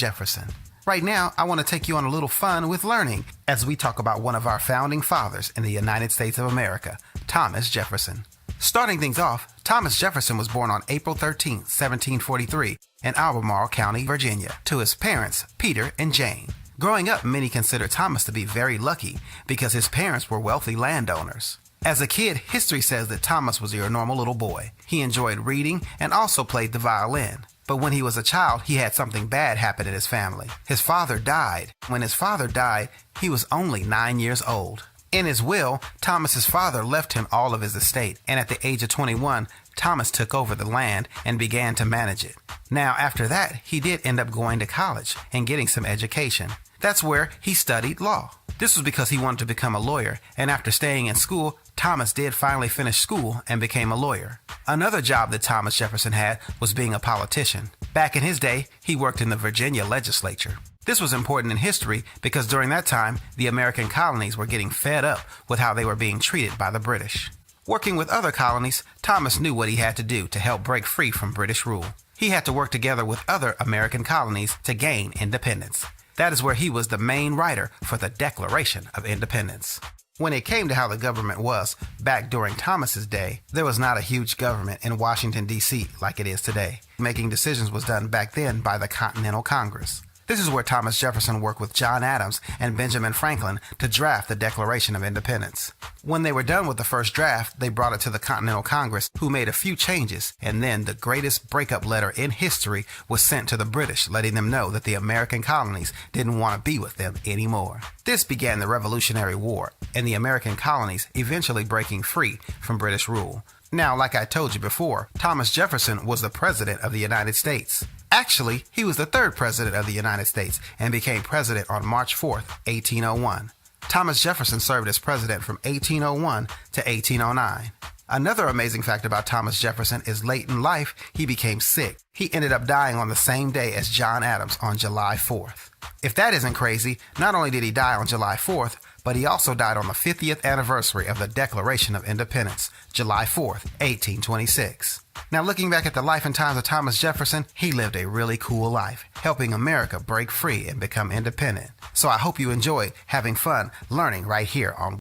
Jefferson. Right now, I want to take you on a little fun with learning as we talk about one of our founding fathers in the United States of America, Thomas Jefferson. Starting things off, Thomas Jefferson was born on April 13, 1743, in Albemarle County, Virginia, to his parents, Peter and Jane. Growing up, many consider Thomas to be very lucky because his parents were wealthy landowners. As a kid, history says that Thomas was your normal little boy. He enjoyed reading and also played the violin. But when he was a child, he had something bad happen in his family. His father died. When his father died, he was only 9 years old. In his will, Thomas's father left him all of his estate, and at the age of 21, Thomas took over the land and began to manage it. Now, after that, he did end up going to college and getting some education. That's where he studied law. This was because he wanted to become a lawyer, and after staying in school, Thomas did finally finish school and became a lawyer. Another job that Thomas Jefferson had was being a politician. Back in his day, he worked in the Virginia legislature. This was important in history because during that time, the American colonies were getting fed up with how they were being treated by the British. Working with other colonies, Thomas knew what he had to do to help break free from British rule. He had to work together with other American colonies to gain independence. That is where he was the main writer for the Declaration of Independence. When it came to how the government was back during Thomas's day, there was not a huge government in Washington, D.C. like it is today. Making decisions was done back then by the Continental Congress. This is where Thomas Jefferson worked with John Adams and Benjamin Franklin to draft the Declaration of Independence. When they were done with the first draft, they brought it to the Continental Congress, who made a few changes, and then the greatest breakup letter in history was sent to the British, letting them know that the American colonies didn't want to be with them anymore. This began the Revolutionary War, and the American colonies eventually breaking free from British rule. Now, like I told you before, Thomas Jefferson was the President of the United States. Actually, he was the third president of the United States and became president on March 4th, 1801. Thomas Jefferson served as president from 1801 to 1809. Another amazing fact about Thomas Jefferson is late in life, he became sick. He ended up dying on the same day as John Adams on July 4th. If that isn't crazy, not only did he die on July 4th, but he also died on the 50th anniversary of the Declaration of Independence, July 4th, 1826. Now, looking back at the life and times of Thomas Jefferson, he lived a really cool life, helping America break free and become independent. So I hope you enjoyed having fun learning right here on